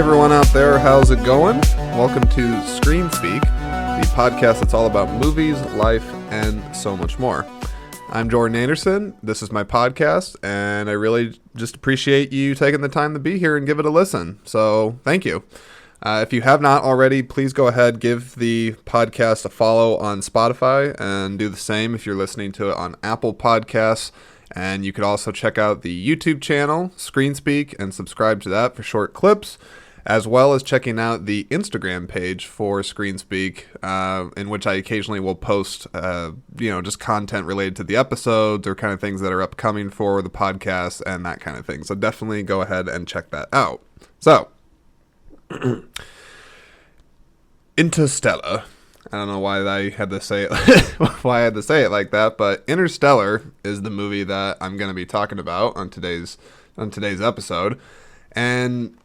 everyone out there, how's it going? Welcome to Screen Speak, the podcast that's all about movies, life, and so much more. I'm Jordan Anderson, this is my podcast, and I really just appreciate you taking the time to be here and give it a listen, so thank you. If you have not already, please go ahead, give the podcast a follow on Spotify, and do the same if you're listening to it on Apple Podcasts. And you could also check out the YouTube channel, ScreenSpeak, and subscribe to that for short clips, as well as checking out the Instagram page for ScreenSpeak, in which I occasionally will post, just content related to the episodes or kind of things that are upcoming for the podcast and that kind of thing. So definitely go ahead and check that out. So, Interstellar. I don't know why I had to say it like that, but Interstellar is the movie that I'm going to be talking about on today's episode. And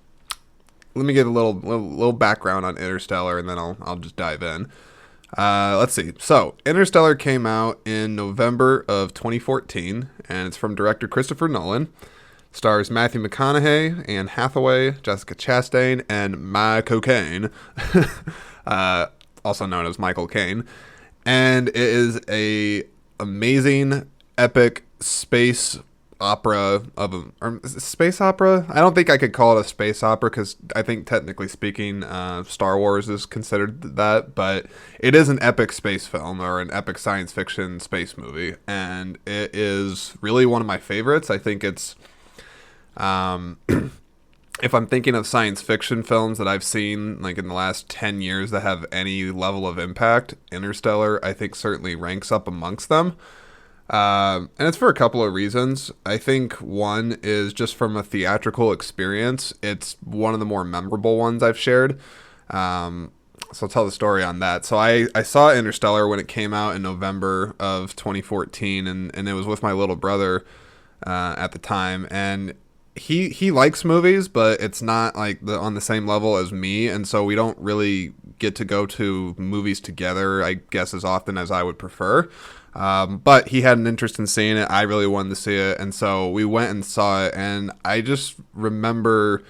let me get a little background on Interstellar, and then I'll just dive in. Let's see. So, Interstellar came out in November of 2014, and it's from director Christopher Nolan. Stars Matthew McConaughey, Anne Hathaway, Jessica Chastain, and Michael Caine. Also known as Michael Caine, and it is a amazing, epic space opera space opera. I don't think I could call it a space opera because I think technically speaking, Star Wars is considered that, but it is an epic space film or an epic science fiction space movie, and it is really one of my favorites. I think it's if I'm thinking of science fiction films that I've seen like in the last 10 years that have any level of impact, Interstellar, I think, certainly ranks up amongst them. And it's for a couple of reasons. I think one is just from a theatrical experience. It's one of the more memorable ones I've shared. So I'll tell the story on that. So I saw Interstellar when it came out in November of 2014, and it was with my little brother at the time. And he likes movies, but it's not like on the same level as me, and so we don't really get to go to movies together, I guess, as often as I would prefer. But he had an interest in seeing it. I really wanted to see it, and so we went and saw it. And I just remember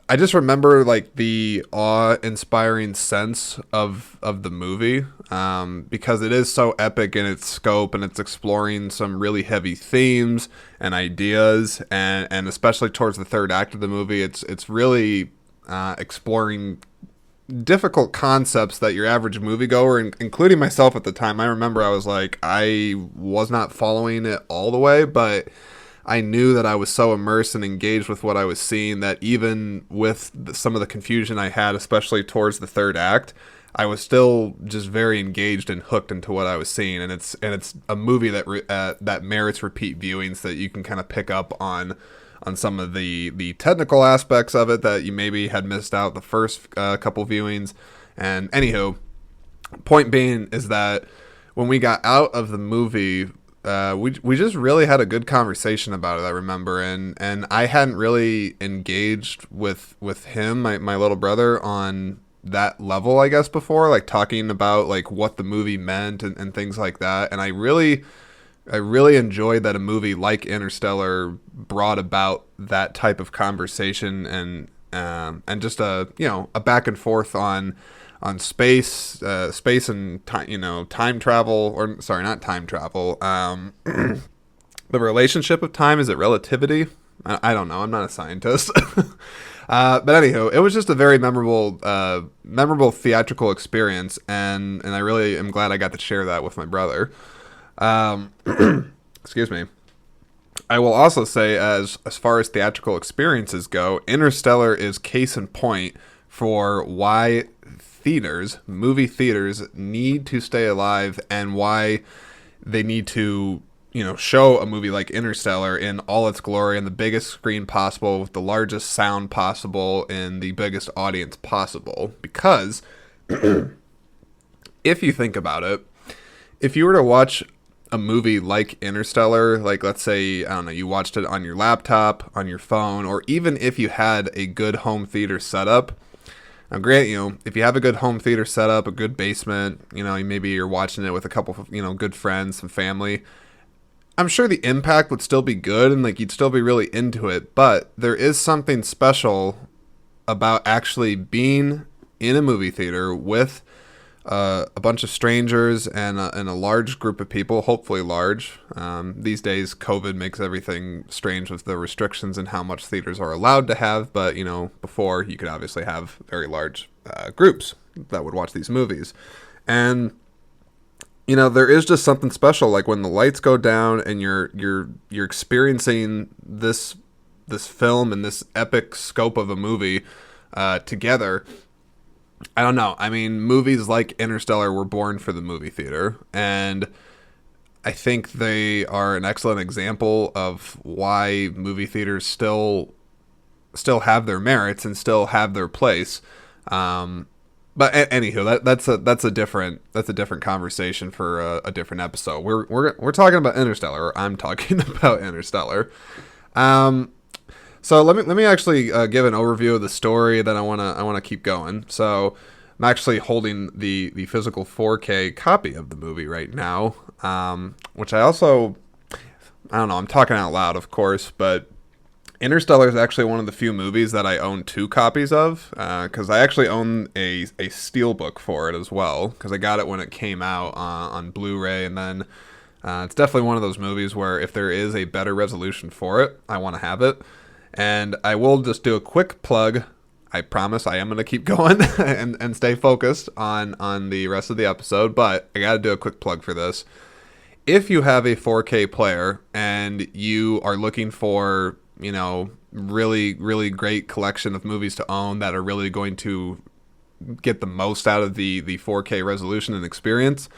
like the awe-inspiring sense of the movie, because it is so epic in its scope, and it's exploring some really heavy themes and ideas, and especially towards the third act of the movie, it's really exploring difficult concepts that your average moviegoer, including myself at the time, I remember I was like, I was not following it all the way, but I knew that I was so immersed and engaged with what I was seeing that even with some of the confusion I had, especially towards the third act, I was still just very engaged and hooked into what I was seeing. And it's a movie that merits repeat viewings, so that you can kind of pick up on some of the technical aspects of it that you maybe had missed out the first couple viewings. And anywho, point being is that when we got out of the movie, we just really had a good conversation about it, I remember, and I hadn't really engaged with him, my little brother, on that level, I guess, before, like talking about like what the movie meant and things like that. And I really enjoyed that a movie like Interstellar brought about that type of conversation and just a back and forth on space and time, time travel, or sorry, not time travel. The relationship of time, is it relativity? I don't know. I'm not a scientist. But anywho, it was just a very memorable theatrical experience, and I really am glad I got to share that with my brother. Excuse me. I will also say, as far as theatrical experiences go, Interstellar is case in point for why movie theaters need to stay alive, and why they need to show a movie like Interstellar in all its glory, and the biggest screen possible, with the largest sound possible, and the biggest audience possible. Because if you think about it, if you were to watch a movie like Interstellar, like let's say, I don't know, you watched it on your laptop, on your phone, or even if you had a good home theater setup. Now, grant if you have a good home theater setup, a good basement, maybe you're watching it with a couple of, good friends, some family, I'm sure the impact would still be good, and like you'd still be really into it, but there is something special about actually being in a movie theater with a bunch of strangers and a large group of people, hopefully large. These days, COVID makes everything strange with the restrictions and how much theaters are allowed to have. But, before you could obviously have very large groups that would watch these movies. And, there is just something special, like when the lights go down and you're experiencing this film and this epic scope of a movie together. I don't know. I mean, movies like Interstellar were born for the movie theater, and I think they are an excellent example of why movie theaters still have their merits and still have their place. But anywho, that's a different conversation for a different episode. We're talking about Interstellar. Or I'm talking about Interstellar. So let me actually give an overview of the story. Then I wanna keep going. So I'm actually holding the physical 4K copy of the movie right now, which I don't know. I'm talking out loud, of course, but Interstellar is actually one of the few movies that I own 2 copies of, because I actually own a steelbook for it as well, because I got it when it came out on Blu-ray, and then it's definitely one of those movies where if there is a better resolution for it, I want to have it. And I will just do a quick plug. I promise I am going to keep going and stay focused on the rest of the episode, but I got to do a quick plug for this. If you have a 4K player and you are looking for, really, really great collection of movies to own that are really going to get the most out of the 4K resolution and experience,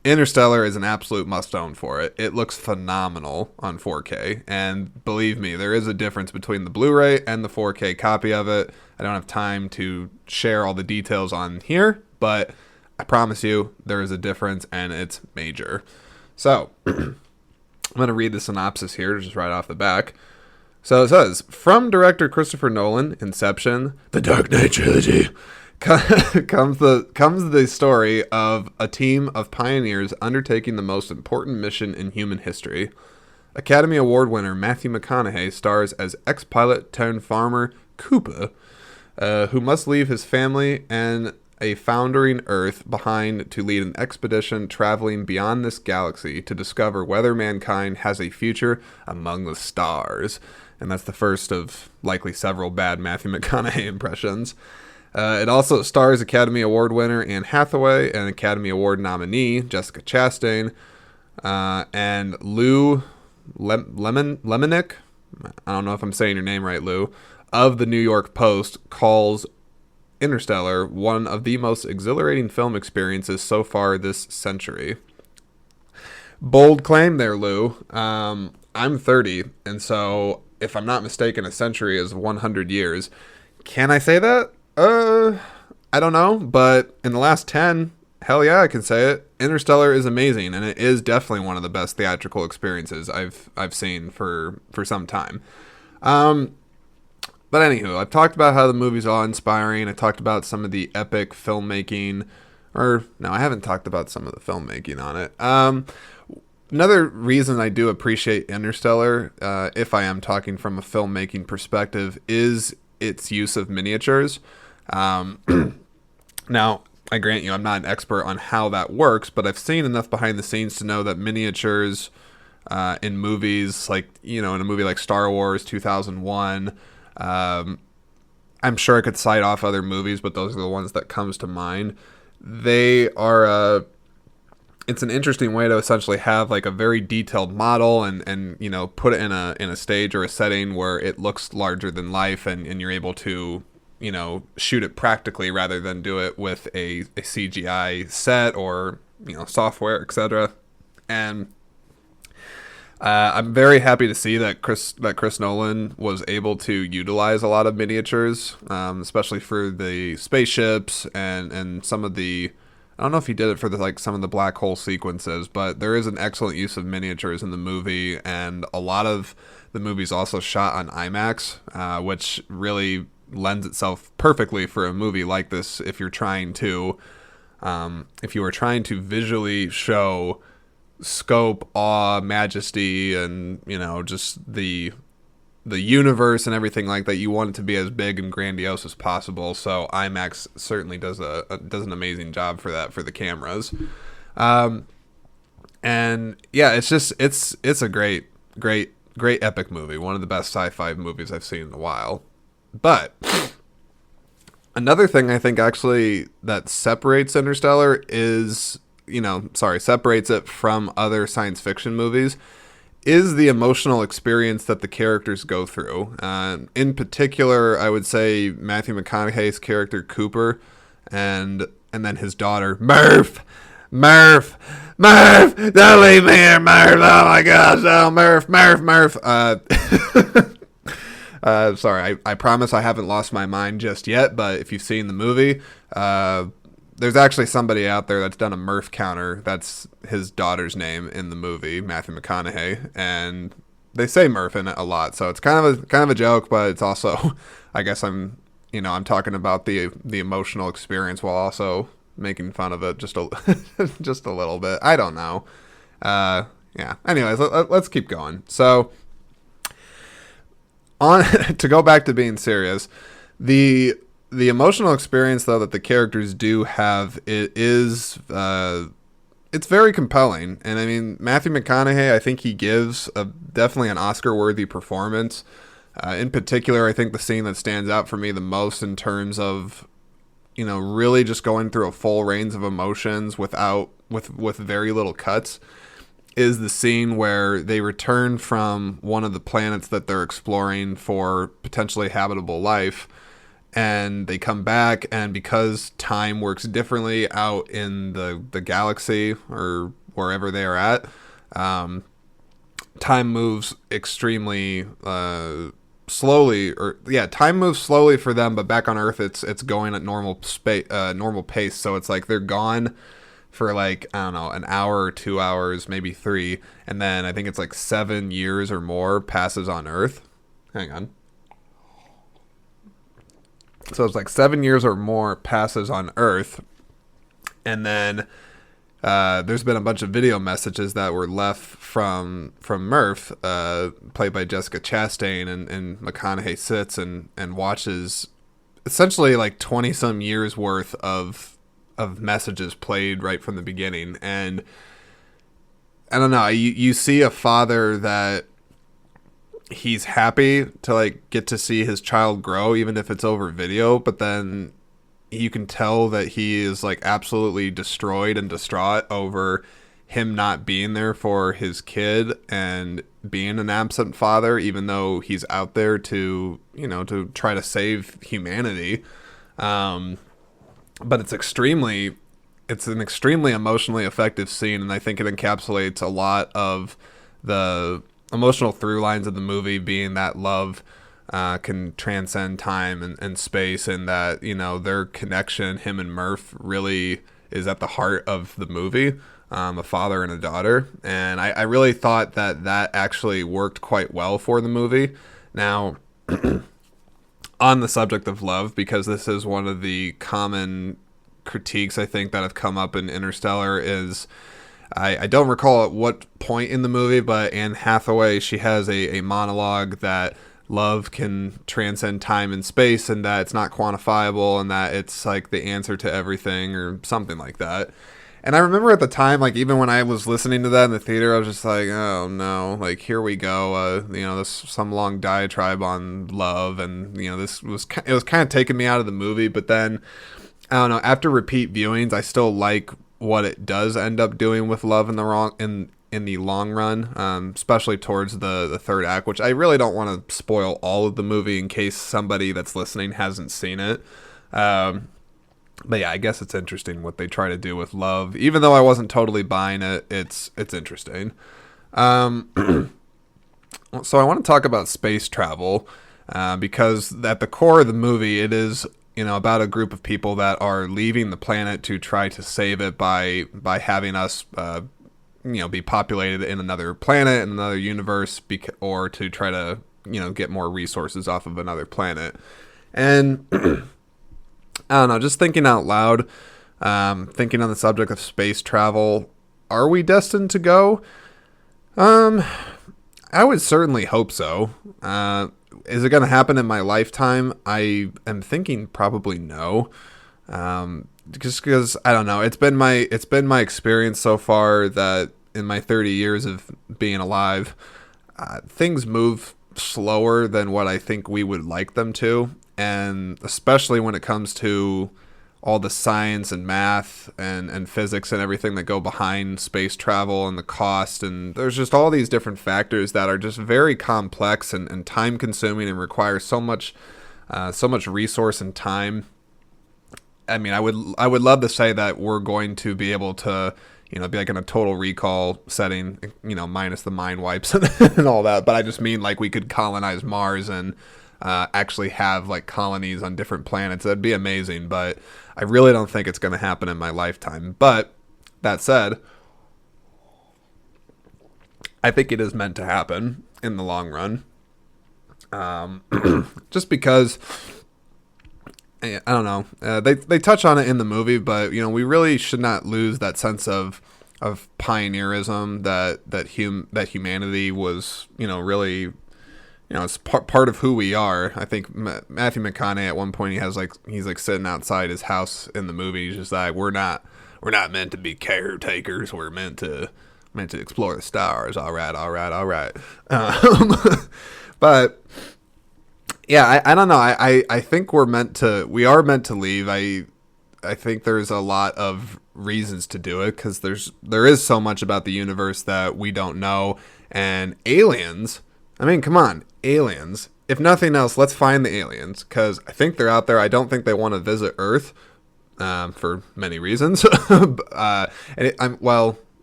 Interstellar is an absolute must-own for it. It looks phenomenal on 4K, and believe me, there is a difference between the Blu-ray and the 4K copy of it. I don't have time to share all the details on here, but I promise you there is a difference, and it's major. So, I'm going to read the synopsis here just right off the back. So it says, from director Christopher Nolan, Inception, The Dark Knight trilogy, comes the story of a team of pioneers undertaking the most important mission in human history. Academy Award winner Matthew McConaughey stars as ex-pilot turned farmer Cooper, who must leave his family and a foundering Earth behind to lead an expedition traveling beyond this galaxy to discover whether mankind has a future among the stars. And that's the first of likely several bad Matthew McConaughey impressions. It also stars Academy Award winner Anne Hathaway and Academy Award nominee Jessica Chastain, and Lou Lemonick, I don't know if I'm saying your name right, Lou, of the New York Post calls Interstellar one of the most exhilarating film experiences so far this century. Bold claim there, Lou. I'm 30, and so if I'm not mistaken, a century is 100 years. Can I say that? I don't know, but in the last 10, hell yeah, I can say it. Interstellar is amazing, and it is definitely one of the best theatrical experiences I've seen for some time. But anywho, I've talked about how the movie's awe-inspiring. I talked about some of the epic filmmaking, or no, I haven't talked about some of the filmmaking on it. Another reason I do appreciate Interstellar, if I am talking from a filmmaking perspective, is its use of miniatures. Now, I grant you, I'm not an expert on how that works, but I've seen enough behind the scenes to know that miniatures in movies, like, in a movie like Star Wars 2001, I'm sure I could cite off other movies, but those are the ones that comes to mind. They are, it's an interesting way to essentially have like a very detailed model and put it in a stage or a setting where it looks larger than life, and you're able to shoot it practically rather than do it with a CGI set or software, etc. And I'm very happy to see that Chris Nolan was able to utilize a lot of miniatures, especially for the spaceships and some of the. I don't know if he did it for some of the black hole sequences, but there is an excellent use of miniatures in the movie, and a lot of the movie's also shot on IMAX, which really lends itself perfectly for a movie like this. If you were trying to visually show scope, awe, majesty, and just the the universe and everything like that, you want it to be as big and grandiose as possible. So IMAX certainly does an amazing job for that, for the cameras. And yeah, it's a great epic movie. One of the best sci-fi movies I've seen in a while. But another thing I think actually that separates Interstellar is, separates it from other science fiction movies, is the emotional experience that the characters go through. In particular, I would say Matthew McConaughey's character Cooper, and then his daughter Murph. Murph, don't leave me here, Murph. Oh my gosh, oh Murph. Sorry, I promise I haven't lost my mind just yet, but if you've seen the movie, there's actually somebody out there that's done a Murph counter. That's his daughter's name in the movie, Matthew McConaughey, and they say Murph in it a lot, so it's kind of a joke, but it's also, I guess I'm talking about the emotional experience while also making fun of it just a just a little bit. I don't know. Yeah. Anyways, let's keep going. So, on to go back to being serious, the emotional experience though that the characters do have, it's very compelling. And I mean, Matthew McConaughey, I think he gives definitely an Oscar-worthy performance. In particular, I think the scene that stands out for me the most in terms of, really just going through a full range of emotions with very little cuts, is the scene where they return from one of the planets that they're exploring for potentially habitable life, and they come back, and because time works differently out in the galaxy or wherever they are at, time moves extremely slowly, time moves slowly for them, but back on Earth it's going at normal pace. So it's like they're gone for like, I don't know, an hour or 2 hours, maybe 3, and then I think it's like 7 years or more passes on Earth. Hang on. So it's like 7 years or more passes on Earth, and then there's been a bunch of video messages that were left from Murph, played by Jessica Chastain, and McConaughey sits and watches essentially like 20 some years worth of messages played right from the beginning. And I don't know, you see a father that he's happy to like get to see his child grow, even if it's over video, but then you can tell that he is like absolutely destroyed and distraught over him not being there for his kid and being an absent father, even though he's out there to try to save humanity. But it's an extremely emotionally effective scene, and I think it encapsulates a lot of the emotional through lines of the movie, being that love can transcend time and space, and that their connection, him and Murph, really is at the heart of the movie, a father and a daughter. And I really thought that actually worked quite well for the movie. Now, on the subject of love, because this is one of the common critiques I think that have come up in Interstellar, is I don't recall at what point in the movie, but Anne Hathaway, she has a monologue that love can transcend time and space, and that it's not quantifiable, and that it's like the answer to everything, or something like that. And I remember at the time, like, even when I was listening to that in the theater, I was just like, oh no, like, here we go, this some long diatribe on love, and it was kind of taking me out of the movie. But then, I don't know, after repeat viewings, I still like what it does end up doing with love in the long run, especially towards the third act, which I really don't want to spoil all of the movie in case somebody that's listening hasn't seen it. But yeah, I guess it's interesting what they try to do with love. Even though I wasn't totally buying it, it's interesting. So I want to talk about space travel, because at the core of the movie, it is about a group of people that are leaving the planet to try to save it by having us be populated in another planet, in another universe, or to try to get more resources off of another planet. And I don't know, just thinking out loud, thinking on the subject of space travel, are we destined to go? I would certainly hope so. Is it going to happen in my lifetime? I am thinking probably no. Just because I don't know. It's been my experience so far that in my 30 years of being alive, things move slower than what I think we would like them to, and especially when it comes to all the science and math and physics and everything that go behind space travel and the cost. And there's just all these different factors that are just very complex and time consuming and require so much resource and time. I mean, I would love to say that we're going to be able to, be like in a total recall setting, minus the mind wipes and all that. But I just mean like we could colonize Mars and actually have like colonies on different planets. That'd be amazing. But I really don't think it's going to happen in my lifetime. But that said, I think it is meant to happen in the long run. Just because I don't know. They touch on it in the movie, but we really should not lose that sense of pioneerism that humanity was really it's part of who we are. I think Matthew McConaughey at one point he's like sitting outside his house in the movie. He's just like we're not meant to be caretakers. We're meant to explore the stars. All right. But yeah, I don't know. I think we are meant to leave. I think there's a lot of reasons to do it because there is so much about the universe that we don't know. And aliens, I mean, come on, aliens. If nothing else, let's find the aliens because I think they're out there. I don't think they want to visit Earth for many reasons.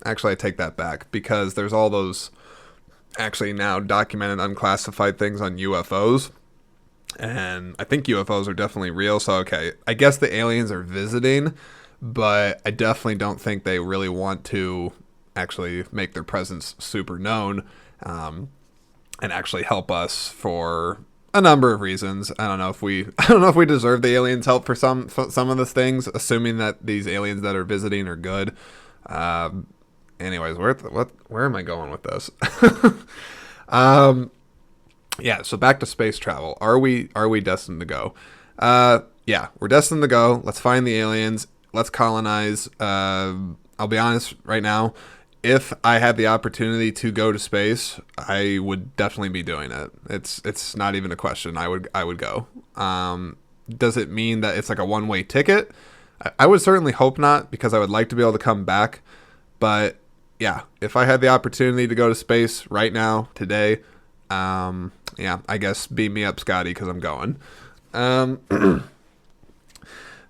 Actually, I take that back because there's all those actually now documented unclassified things on UFOs. And I think UFOs are definitely real. So, okay, I guess the aliens are visiting, but I definitely don't think they really want to actually make their presence super known and actually help us for a number of reasons. I don't know if we deserve the aliens' help for some of the things, assuming that these aliens that are visiting are good. Anyways, where am I going with this? Yeah, so back to space travel. Are we destined to go? Yeah, we're destined to go. Let's find the aliens. Let's colonize. I'll be honest right now. If I had the opportunity to go to space, I would definitely be doing it. It's not even a question. I would go. Does it mean that it's like a one-way ticket? I would certainly hope not because I would like to be able to come back. But yeah, if I had the opportunity to go to space right now, today, yeah, I guess beam me up, Scotty, because I'm going.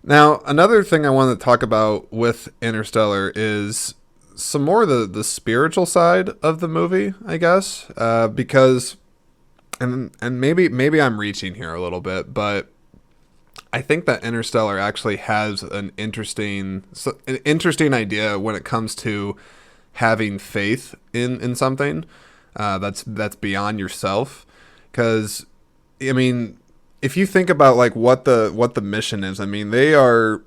Now, another thing I want to talk about with Interstellar is some more of the spiritual side of the movie, I guess, because, and maybe I'm reaching here a little bit, but I think that Interstellar actually has an interesting idea when it comes to having faith in something that's beyond yourself. Because, I mean, if you think about like what the mission is, I mean, they are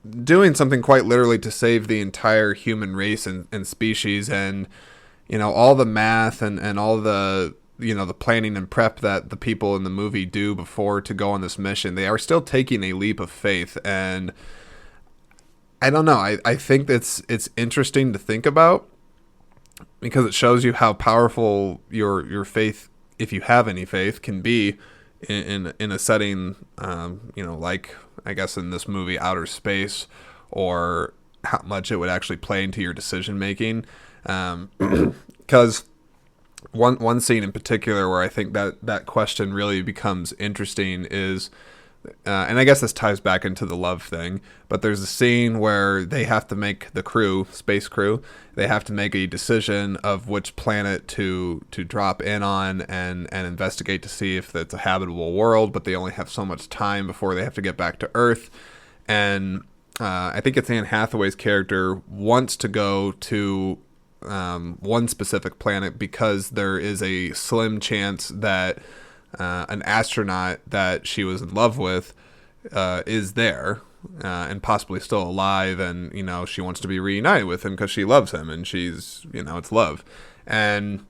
doing something quite literally to save the entire human race and species, and all the math and all the the planning and prep that the people in the movie do before to go on this mission. They are still taking a leap of faith, and I don't know. I think it's interesting to think about because it shows you how powerful your faith, if you have any faith, can be in a setting, like I guess in this movie, outer space, or how much it would actually play into your decision making. Because one scene in particular where I think that question really becomes interesting is, and I guess this ties back into the love thing, but there's a scene where they have to make the space crew, they have to make a decision of which planet to drop in on and investigate to see if it's a habitable world, but they only have so much time before they have to get back to Earth. And I think it's Anne Hathaway's character wants to go to one specific planet because there is a slim chance that an astronaut that she was in love with is there and possibly still alive, and she wants to be reunited with him because she loves him, and she's it's love. And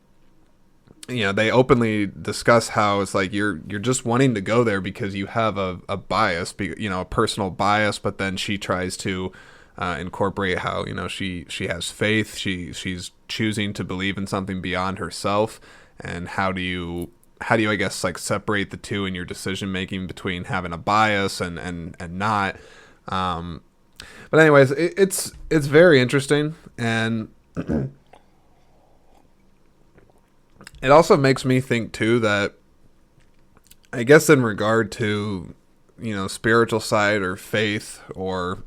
they openly discuss how it's like you're just wanting to go there because you have a bias, a personal bias. But then she tries to incorporate how she has faith. She's choosing to believe in something beyond herself. And how do you I guess like separate the two in your decision making between having a bias and not. But anyways, it's very interesting, and it also makes me think too that I guess in regard to spiritual side or faith or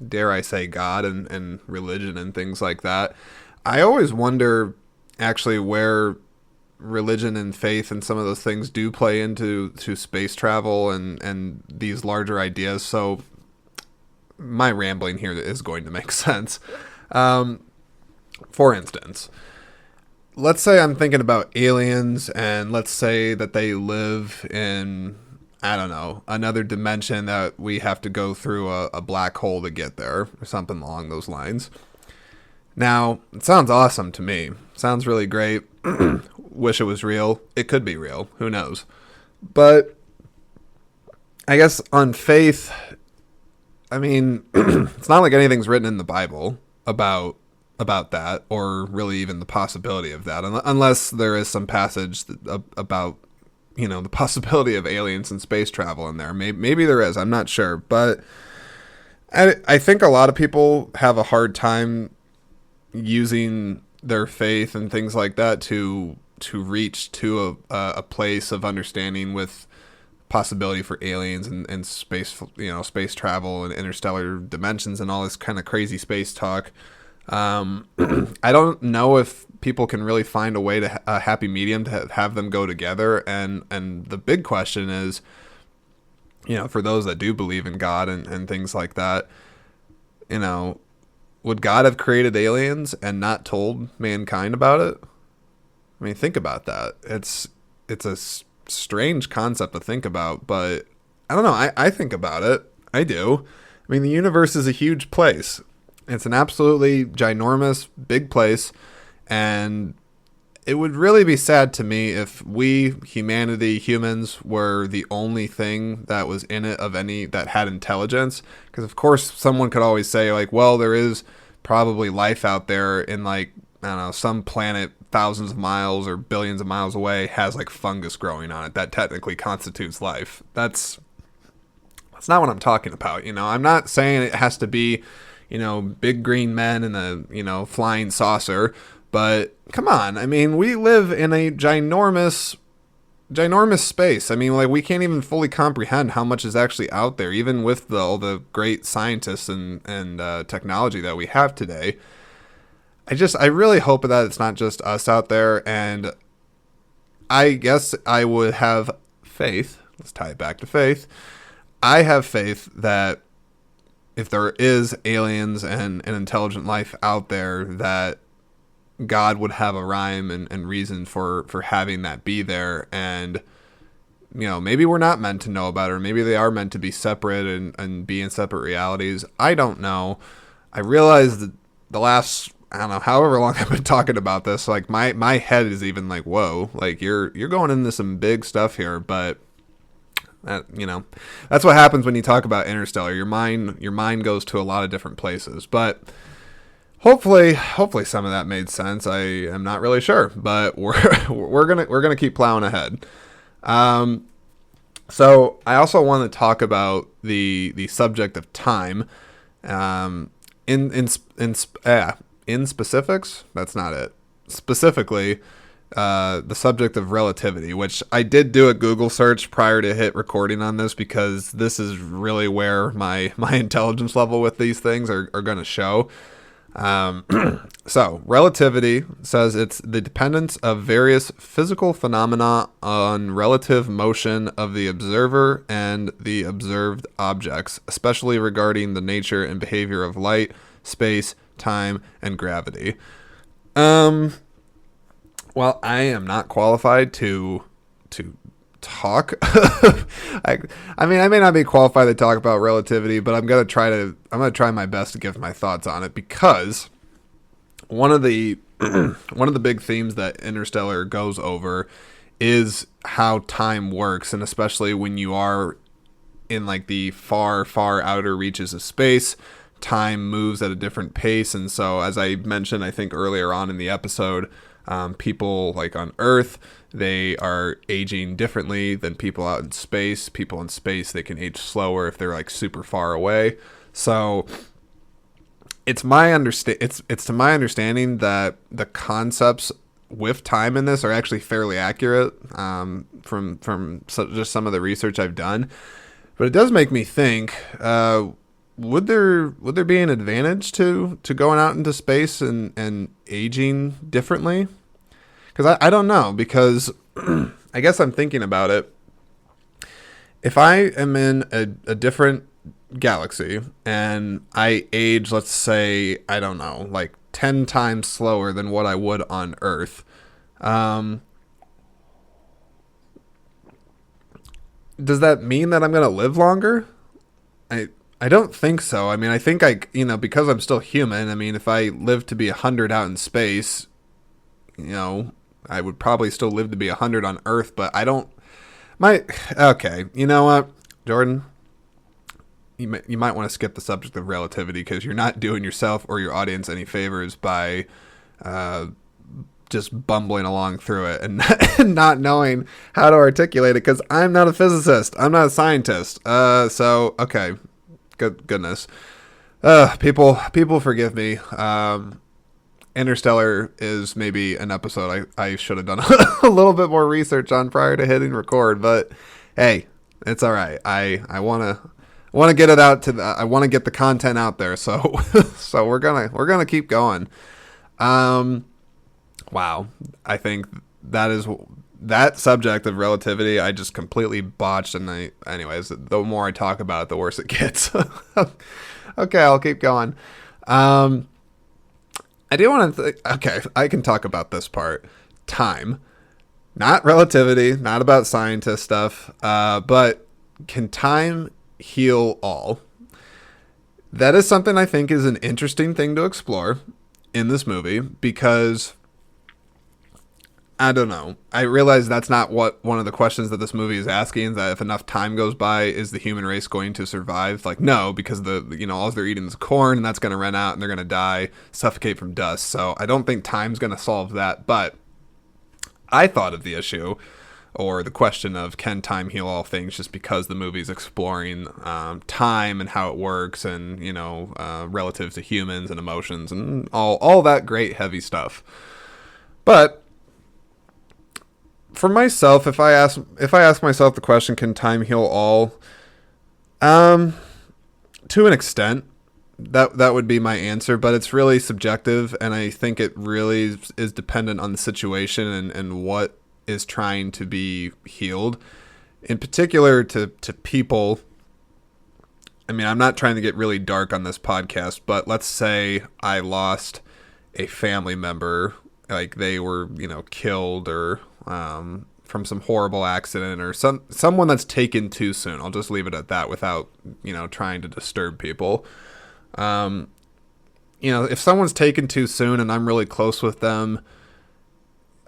dare I say God and religion and things like that, I always wonder actually where religion and faith and some of those things do play into space travel and these larger ideas. So my rambling here is going to make sense. For instance, let's say I'm thinking about aliens, and let's say that they live in, I don't know, another dimension that we have to go through a black hole to get there, or something along those lines. Now, it sounds awesome to me. Sounds really great. Wish it was real. It could be real. Who knows? But I guess on faith, I mean, it's not like anything's written in the Bible about that, or really even the possibility of that, unless there is some passage about the possibility of aliens and space travel in there. Maybe there is. I'm not sure, but I think a lot of people have a hard time using their faith and things like that to reach to a place of understanding with possibility for aliens and space, space travel and interstellar dimensions and all this kind of crazy space talk. I don't know if people can really find a way to a happy medium to have them go together. And the big question is, for those that do believe in God and things like that, would God have created aliens and not told mankind about it? I mean, think about that. It's a strange concept to think about, but I don't know. I think about it. I do. I mean, the universe is a huge place. It's an absolutely ginormous, big place, and it would really be sad to me if we, humanity, humans, were the only thing that was in it of any that had intelligence. Because, of course, someone could always say, like, well, there is probably life out there in, like, I don't know, some planet thousands of miles or billions of miles away has, like, fungus growing on it. That technically constitutes life. That's not what I'm talking about, I'm not saying it has to be big green men in a, flying saucer. But come on, I mean, we live in a ginormous space. I mean, like, we can't even fully comprehend how much is actually out there, even with all the great scientists and technology that we have today. I really hope that it's not just us out there. And I guess I would have faith. Let's tie it back to faith. I have faith that if there is aliens and intelligent life out there, that God would have a rhyme and reason for having that be there. And, maybe we're not meant to know about it, or maybe they are meant to be separate and be in separate realities. I don't know. I realize that the last, I don't know, however long I've been talking about this, like my head is even like, whoa, like you're going into some big stuff here. But that's what happens when you talk about Interstellar. Your mind goes to a lot of different places. But hopefully some of that made sense. I am not really sure, but we're gonna keep plowing ahead. So I also want to talk about the subject of time. In specifics, that's not it. Specifically, the subject of relativity, which I did do a Google search prior to hit recording on this, because this is really where my intelligence level with these things are going to show. So relativity says it's the dependence of various physical phenomena on relative motion of the observer and the observed objects, especially regarding the nature and behavior of light, space, time, and gravity. Well, I am not qualified to talk. I mean, I may not be qualified to talk about relativity, but I'm gonna try my best to give my thoughts on it, because one of the one of the big themes that Interstellar goes over is how time works, and especially when you are in like the far, far outer reaches of space, time moves at a different pace. And so, as I mentioned, I think earlier on in the episode, people like on Earth, they are aging differently than people out in space. People in space, they can age slower if they're like super far away. So it's it's to my understanding that the concepts with time in this are actually fairly accurate, just some of the research I've done. But it does make me think: would there be an advantage to going out into space and aging differently? Because I don't know. Because I guess I'm thinking about it. If I am in a different galaxy and I age, let's say, I don't know, like 10 times slower than what I would on Earth, does that mean that I'm going to live longer? I don't think so. I mean, I think because I'm still human, I mean, if I live to be 100 out in space, I would probably still live to be 100 on Earth, but okay, you know what, Jordan? You might want to skip the subject of relativity because you're not doing yourself or your audience any favors by just bumbling along through it and not knowing how to articulate it, because I'm not a physicist. I'm not a scientist. So, okay. Goodness. People forgive me. Interstellar is maybe an episode I should have done a little bit more research on prior to hitting record, but hey, it's all right. I want to get it out I want to get the content out there. So so we're going to keep going. Wow. I think that subject of relativity I just completely botched, and anyways, the more I talk about it, the worse it gets. Okay, I'll keep going. I do want to okay, I can talk about this part. Time. Not relativity, not about scientist stuff, but can time heal all? That is something I think is an interesting thing to explore in this movie, because I don't know. I realize that's not what one of the questions that this movie is asking, that if enough time goes by, is the human race going to survive? Like, no, because all they're eating is corn, and that's going to run out, and they're going to die, suffocate from dust. So I don't think time's going to solve that. But I thought of the issue, or the question of, can time heal all things, just because the movie's exploring time and how it works, and relative to humans and emotions and all that great heavy stuff. But for myself, if I ask myself the question, can time heal all? To an extent, that would be my answer, but it's really subjective, and I think it really is dependent on the situation and what is trying to be healed. In particular, to people, I mean, I'm not trying to get really dark on this podcast, but let's say I lost a family member, like they were, killed, or from some horrible accident, or someone that's taken too soon. I'll just leave it at that without, trying to disturb people. If someone's taken too soon and I'm really close with them,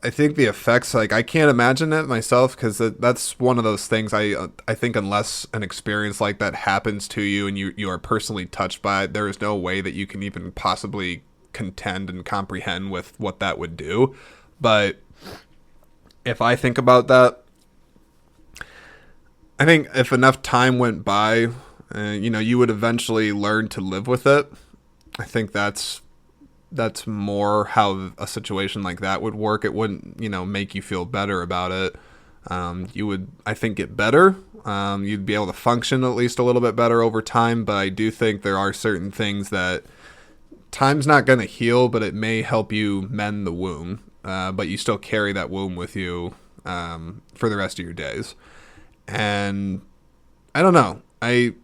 I think the effects, like, I can't imagine it myself, because that's one of those things I think unless an experience like that happens to you and you are personally touched by it, there is no way that you can even possibly contend and comprehend with what that would do. But if I think about that, I think if enough time went by, you would eventually learn to live with it. I think that's more how a situation like that would work. It wouldn't, make you feel better about it. You would, I think, get better. You'd be able to function at least a little bit better over time. But I do think there are certain things that time's not going to heal, but it may help you mend the wound. But you still carry that wound with you for the rest of your days. And I don't know. I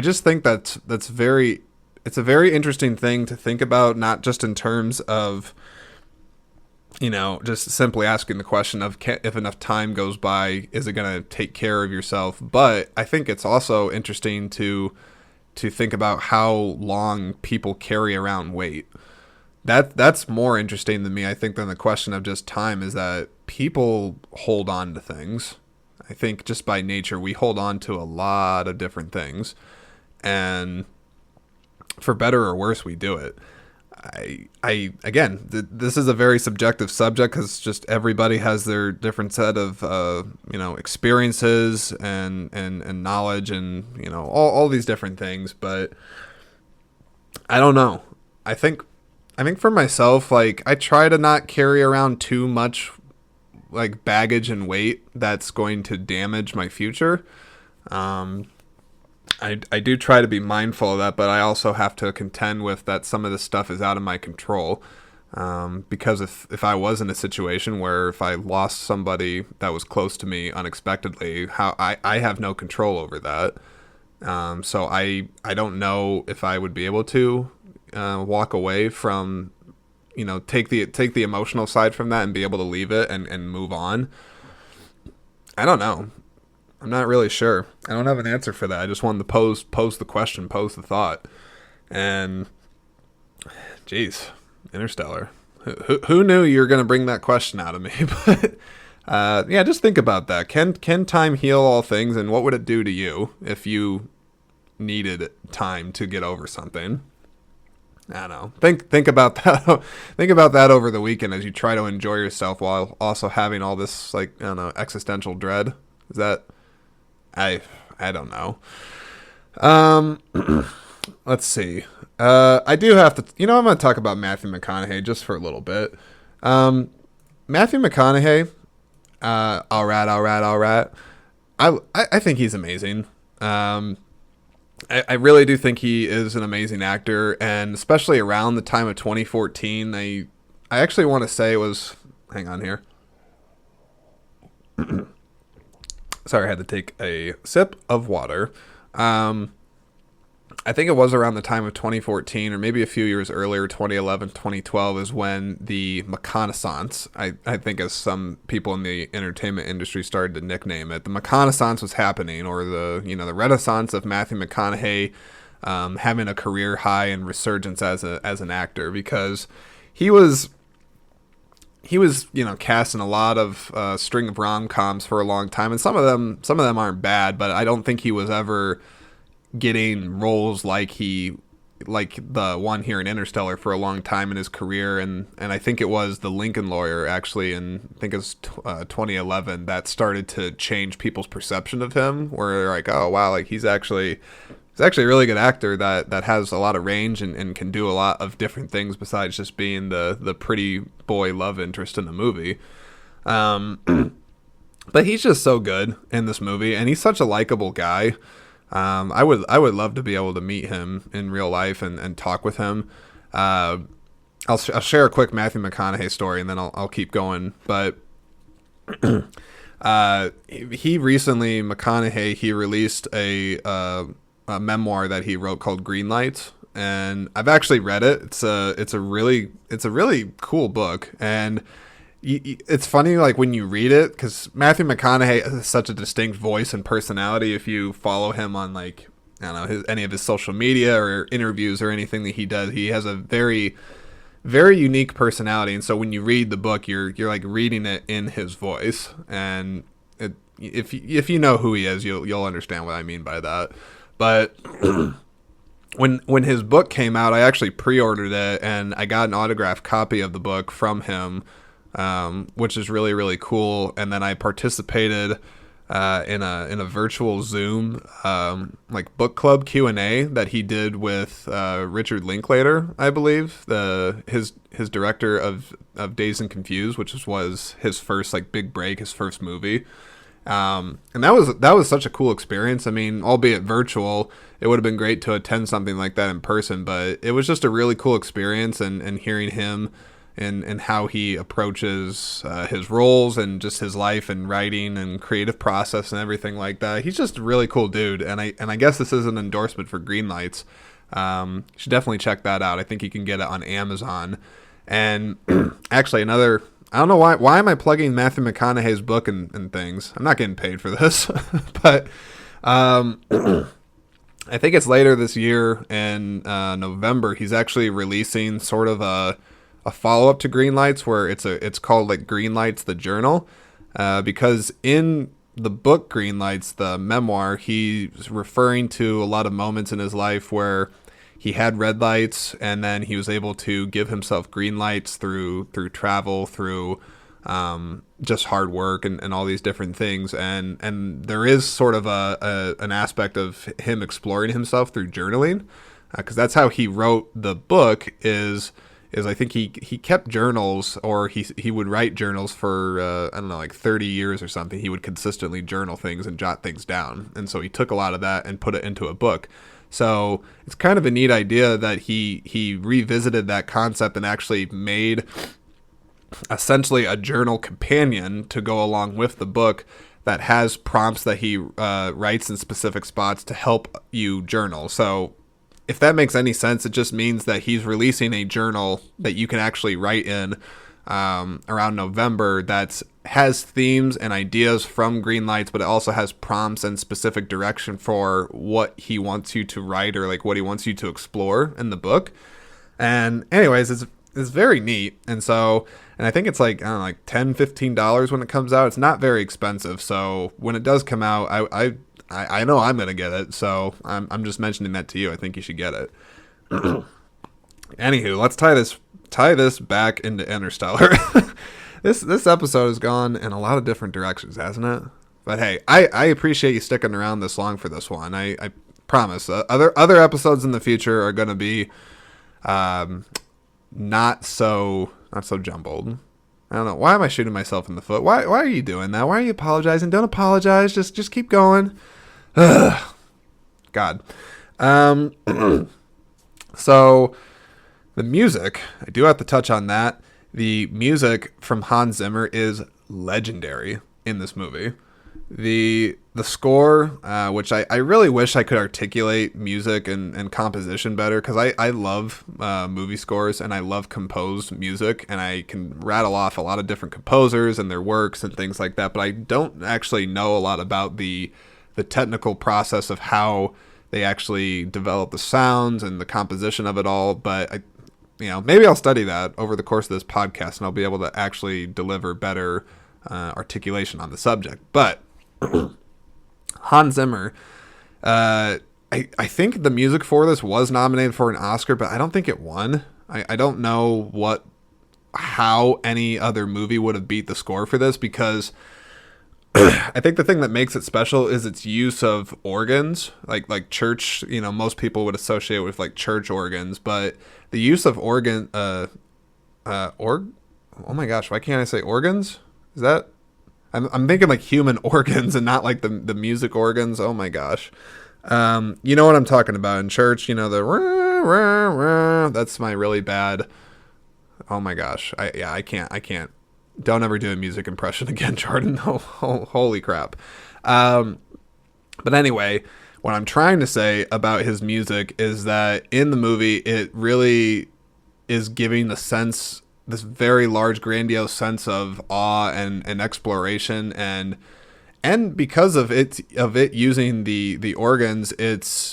just think it's a very interesting thing to think about, not just in terms of, just simply asking the question of, if enough time goes by, is it going to take care of yourself? But I think it's also interesting to think about how long people carry around weight. that's more interesting to me, I think, than the question of just time. Is that people hold on to things. I think just by nature we hold on to a lot of different things, and for better or worse, we do it. I again, this is a very subjective subject because just everybody has their different set of experiences and knowledge and all these different things. But I don't know. I think I think for myself, like I try to not carry around too much like baggage and weight that's going to damage my future. Um, I do try to be mindful of that, but I also have to contend with that some of this stuff is out of my control. Because if I was in a situation where if I lost somebody that was close to me unexpectedly, how I have no control over that. So I don't know if I would be able to walk away from, take the emotional side from that and be able to leave it and move on. I don't know. I'm not really sure. I don't have an answer for that. I just wanted to pose the question, pose the thought. And geez, Interstellar. Who knew you were going to bring that question out of me? But yeah, just think about that. Can time heal all things, and what would it do to you if you needed time to get over something? I don't know. Think about that. Think about that over the weekend as you try to enjoy yourself while also having all this like I don't know existential dread. Is that I don't know. Um, let's see. I do have to. I'm going to talk about Matthew McConaughey just for a little bit. Matthew McConaughey. All right. I think he's amazing. I really do think he is an amazing actor, and especially around the time of 2014, I actually want to say it was. Hang on here. Sorry, I had to take a sip of water. I think it was around the time of 2014 or maybe a few years earlier, 2011, 2012 is when the McConaissance, I think as some people in the entertainment industry started to nickname it, the McConaissance was happening, or the renaissance of Matthew McConaughey having a career high and resurgence as an actor, because he was cast in a lot of string of rom-coms for a long time, and some of them aren't bad, but I don't think he was ever getting roles like the one here in Interstellar for a long time in his career, and I think it was The Lincoln Lawyer actually, and I think it was 2011 that started to change people's perception of him, where they're like, oh wow, like he's actually a really good actor that has a lot of range and can do a lot of different things besides just being the pretty boy love interest in the movie. But he's just so good in this movie, and he's such a likable guy. I would love to be able to meet him in real life and talk with him. I'll share a quick Matthew McConaughey story, and then I'll keep going. But he recently, McConaughey, released a memoir that he wrote called Green Lights, and I've actually read it. It's a really cool book, and it's funny like when you read it, because Matthew McConaughey has such a distinct voice and personality. If you follow him on like I don't know any of his social media or interviews or anything that he does, he has a very very unique personality, and so when you read the book, you're like reading it in his voice, and if you know who he is, you'll understand what I mean by that. But when his book came out, I actually pre-ordered it, and I got an autographed copy of the book from him, which is really, really cool. And then I participated in a virtual Zoom like book club Q&A that he did with Richard Linklater, I believe, his director of Dazed and Confused, which was his first like big break, his first movie. And that was such a cool experience. I mean, albeit virtual, it would have been great to attend something like that in person, but it was just a really cool experience, and hearing him and how he approaches his roles and just his life and writing and creative process and everything like that. He's just a really cool dude, and I guess this is an endorsement for Green Lights. You should definitely check that out. I think you can get it on Amazon. And actually I don't know why am I plugging Matthew McConaughey's book and things? I'm not getting paid for this. But I think it's later this year in November. He's actually releasing sort of a follow up to Green Lights, where it's called like Green Lights the Journal, because in the book Green Lights, the memoir, he's referring to a lot of moments in his life where he had red lights, and then he was able to give himself green lights through travel, through just hard work and all these different things. And there is sort of an aspect of him exploring himself through journaling, because that's how he wrote the book. Is I think he kept journals, or he would write journals for I don't know, like 30 years or something. He would consistently journal things and jot things down, and so he took a lot of that and put it into a book. So it's kind of a neat idea that he revisited that concept and actually made essentially a journal companion to go along with the book that has prompts that he writes in specific spots to help you journal. So if that makes any sense, it just means that he's releasing a journal that you can actually write in around November that has themes and ideas from Green Lights, but it also has prompts and specific direction for what he wants you to write, or like what he wants you to explore in the book. And anyways, it's very neat. And I think it's like, I don't know, like $10-15 when it comes out. It's not very expensive. So when it does come out, I know I'm gonna get it. So I'm just mentioning that to you. I think you should get it. Anywho, let's tie this back into Interstellar. This episode has gone in a lot of different directions, hasn't it? But hey, I appreciate you sticking around this long for this one. I promise. Other episodes in the future are going to be not so jumbled. I don't know. Why am I shooting myself in the foot? Why are you doing that? Why are you apologizing? Don't apologize. Just keep going. Ugh. God. So the music, I do have to touch on that. The music from Hans Zimmer is legendary in this movie. The score, which I really wish I could articulate music and composition better, because I love movie scores and I love composed music, and I can rattle off a lot of different composers and their works and things like that, but I don't actually know a lot about the technical process of how they actually develop the sounds and the composition of it all. But maybe I'll study that over the course of this podcast, and I'll be able to actually deliver better articulation on the subject. But Hans Zimmer, I think the music for this was nominated for an Oscar, but I don't think it won. I don't know how any other movie would have beat the score for this, because I think the thing that makes it special is its use of organs, like church. Most people would associate it with like church organs, but the use of oh my gosh, why can't I say organs? Is that, I'm thinking like human organs and not like the music organs. Oh my gosh. You know what I'm talking about in church, the rah, rah, rah. That's my really bad. Oh my gosh. I can't. Don't ever do a music impression again, Jordan. Holy crap. But anyway, what I'm trying to say about his music is that in the movie, it really is giving the sense, this very large, grandiose sense of awe and exploration, and because of it using the organs, it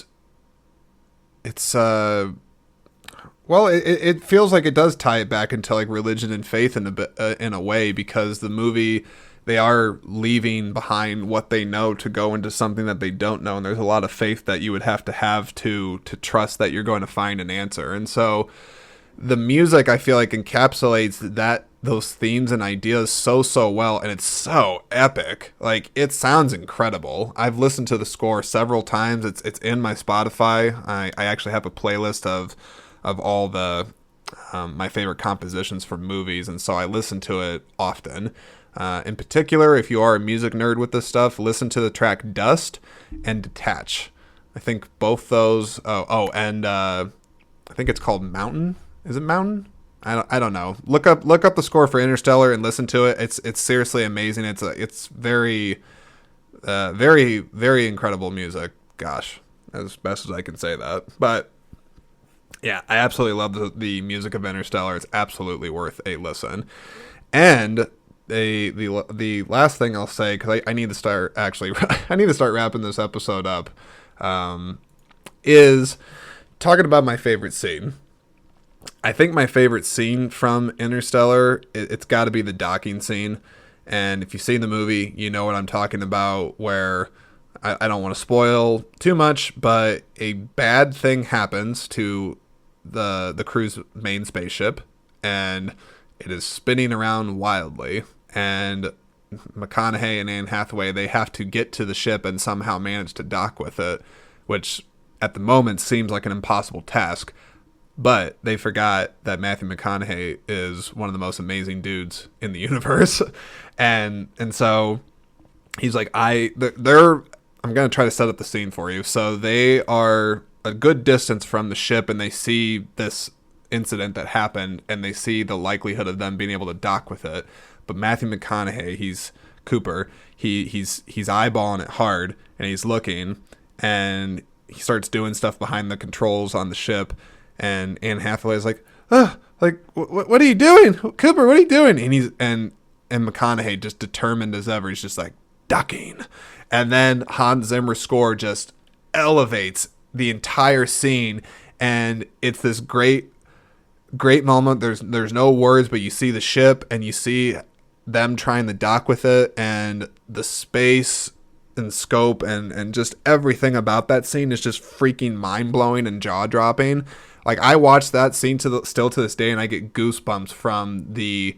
feels like it does tie it back into like religion and faith in a way, because the movie, they are leaving behind what they know to go into something that they don't know, and there's a lot of faith that you would have to trust that you're going to find an answer. And so the music, I feel like, encapsulates those themes and ideas so well, and it's so epic. Like, it sounds incredible. I've listened to the score several times. It's in my Spotify. I actually have a playlist of all the my favorite compositions from movies, and so I listen to it often. In particular, if you are a music nerd with this stuff, listen to the track Dust and Detach. I think both those. And I think it's called Mountain. Is it Mountain? I don't know. Look up the score for Interstellar and listen to it. It's seriously amazing. It's very very incredible music. Gosh, as best as I can say that. But yeah, I absolutely love the music of Interstellar. It's absolutely worth a listen. And the last thing I'll say, because I need to start wrapping this episode up, is talking about my favorite scene. I think my favorite scene from Interstellar, it's got to be the docking scene. And if you've seen the movie, you know what I'm talking about, where I don't want to spoil too much, but a bad thing happens to the crew's main spaceship, and it is spinning around wildly. And McConaughey and Anne Hathaway, they have to get to the ship and somehow manage to dock with it, which at the moment seems like an impossible task. But they forgot that Matthew McConaughey is one of the most amazing dudes in the universe. and so he's like, I'm going to try to set up the scene for you. So they are a good distance from the ship, and they see this incident that happened, and they see the likelihood of them being able to dock with it. But Matthew McConaughey, he's Cooper, he's eyeballing it hard, and he's looking, and he starts doing stuff behind the controls on the ship. And Anne Hathaway is like, what are you doing, Cooper? What are you doing? And McConaughey, just determined as ever, he's just like, ducking. And then Hans Zimmer's score just elevates the entire scene, and it's this great moment. There's no words, but you see the ship, and you see them trying to dock with it, and the space and scope and just everything about that scene is just freaking mind-blowing and jaw-dropping. Like, I watch that scene still to this day, and I get goosebumps from the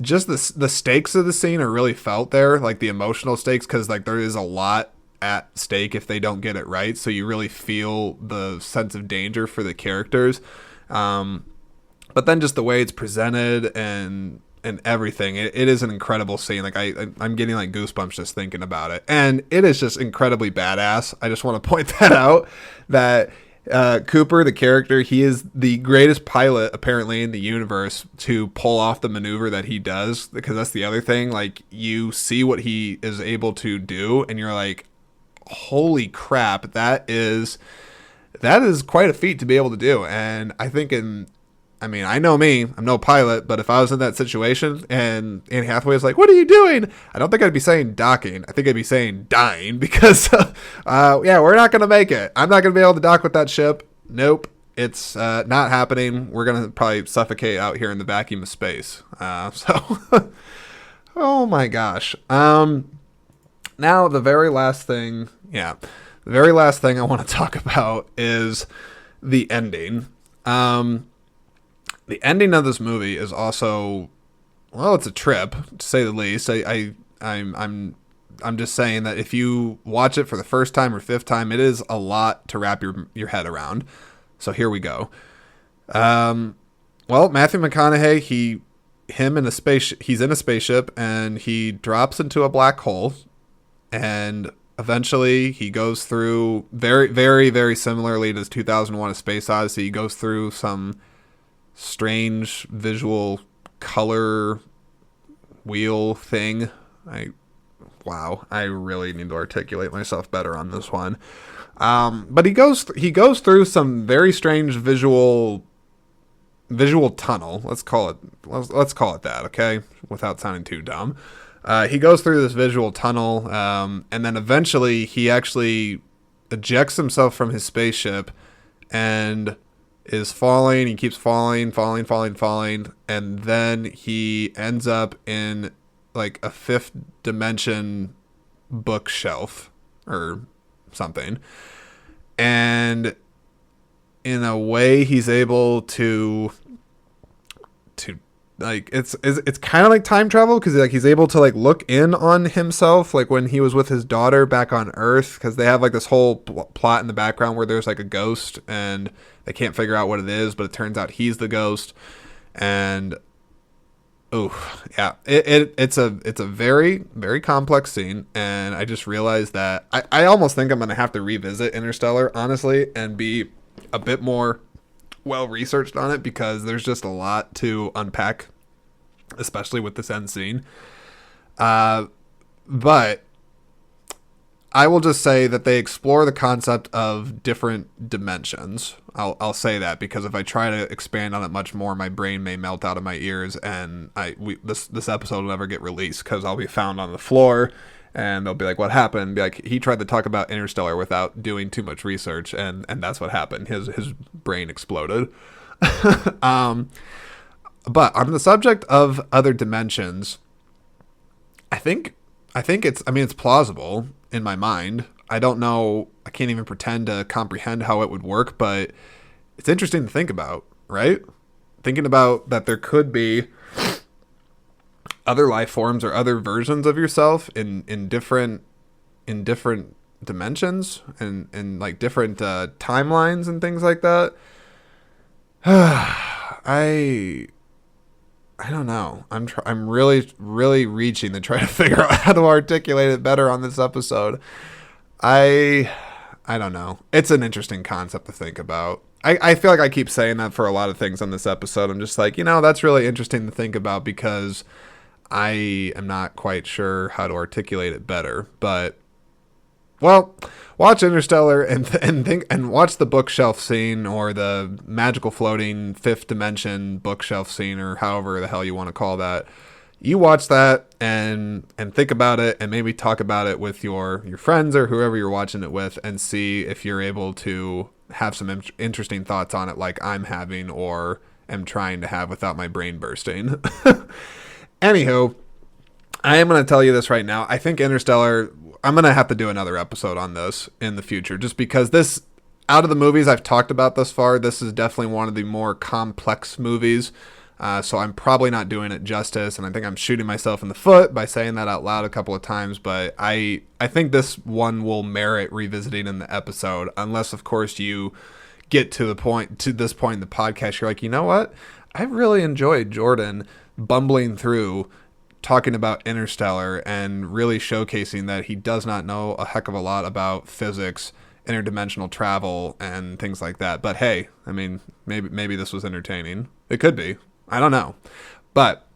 just the stakes of the scene are really felt there, like the emotional stakes, because like there is a lot at stake if they don't get it right. So you really feel the sense of danger for the characters. But then just the way it's presented and everything, it is an incredible scene. Like I'm getting like goosebumps just thinking about it, and it is just incredibly badass. I just want to point that out, that Cooper, the character, he is the greatest pilot apparently in the universe to pull off the maneuver that he does, because that's the other thing. Like, you see what he is able to do, and you're like, holy crap, that is quite a feat to be able to do. And I think I know me, I'm no pilot, but if I was in that situation and Anne Hathaway was like, what are you doing? I don't think I'd be saying docking. I think I'd be saying dying, because, yeah, we're not going to make it. I'm not going to be able to dock with that ship. Nope. It's not happening. We're going to probably suffocate out here in the vacuum of space. So, oh my gosh. Now, the very last thing I want to talk about is the ending. The ending of this movie is also, well, it's a trip, to say the least. I'm just saying that if you watch it for the first time or fifth time, it is a lot to wrap your head around. So here we go. Well, Matthew McConaughey, he's in a spaceship, and he drops into a black hole, and eventually he goes through, very, very, very similarly to 2001: A Space Odyssey, he goes through some strange visual color wheel thing. I really need to articulate myself better on this one. But he goes through some very strange visual tunnel. Let's call it that, okay? Without sounding too dumb. He goes through this visual tunnel, and then eventually he actually ejects himself from his spaceship and is falling. He keeps falling, and then he ends up in like a fifth dimension bookshelf or something. And in a way, he's able to like, it's kind of like time travel, because like he's able to like look in on himself, like when he was with his daughter back on Earth, because they have like this whole plot in the background where there's like a ghost and they can't figure out what it is, but it turns out he's the ghost. And it's a very, very complex scene, and I just realized that I almost think I'm gonna have to revisit Interstellar, honestly, and be a bit more well researched on it, because there's just a lot to unpack, especially with this end scene. But I will just say that they explore the concept of different dimensions. I'll say that, because if I try to expand on it much more, my brain may melt out of my ears, and this episode will never get released, because I'll be found on the floor And they'll be like, what happened? Be like, he tried to talk about Interstellar without doing too much research, and that's what happened. His brain exploded. But on the subject of other dimensions, I think it's plausible in my mind. I don't know. I can't even pretend to comprehend how it would work, but it's interesting to think about, right? Thinking about that there could be other life forms or other versions of yourself in different dimensions and like different timelines and things like that. I don't know. I'm really reaching to try to figure out how to articulate it better on this episode. I don't know. It's an interesting concept to think about. I feel like I keep saying that for a lot of things on this episode. I'm just like, that's really interesting to think about because I am not quite sure how to articulate it better. But, well, watch Interstellar and think and watch the bookshelf scene or the magical floating fifth dimension bookshelf scene or however the hell you want to call that. You watch that and think about it and maybe talk about it with your friends or whoever you're watching it with and see if you're able to have some interesting thoughts on it like I'm having or am trying to have without my brain bursting. Anywho, I am going to tell you this right now. I think Interstellar, I'm going to have to do another episode on this in the future just because this, out of the movies I've talked about thus far, this is definitely one of the more complex movies. So I'm probably not doing it justice, and I think I'm shooting myself in the foot by saying that out loud a couple of times, but I think this one will merit revisiting in the episode, unless, of course, you get to this point in the podcast, you're like, you know what? I really enjoyed Jordan bumbling through talking about Interstellar and really showcasing that he does not know a heck of a lot about physics, interdimensional travel, and things like that. But hey, I mean, maybe this was entertaining. It could be. I don't know. But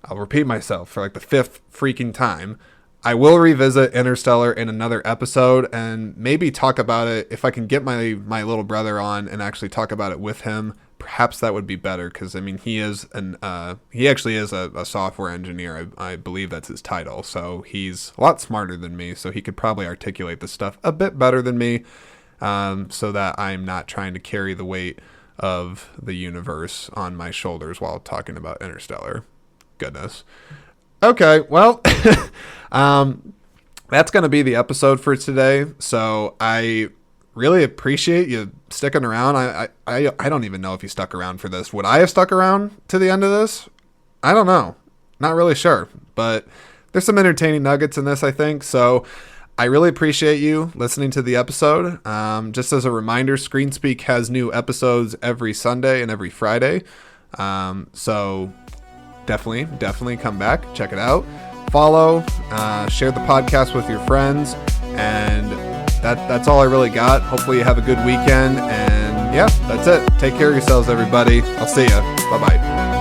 I'll repeat myself for like the fifth freaking time. I will revisit Interstellar in another episode and maybe talk about it. If I can get my little brother on and actually talk about it with him, perhaps that would be better. Because I mean, he actually is a software engineer. I believe that's his title. So he's a lot smarter than me. So he could probably articulate this stuff a bit better than me. So that I'm not trying to carry the weight of the universe on my shoulders while talking about Interstellar. Goodness. Okay, well, that's going to be the episode for today. So I really appreciate you sticking around. I don't even know if you stuck around for this. Would I have stuck around to the end of this? I don't know. Not really sure. But there's some entertaining nuggets in this, I think. So I really appreciate you listening to the episode. Just as a reminder, ScreenSpeak has new episodes every Sunday and every Friday. So definitely come back, check it out, follow, share the podcast with your friends, and that's all I really got. Hopefully you have a good weekend, and yeah, that's it. Take care of yourselves, everybody. I'll see ya. Bye-bye.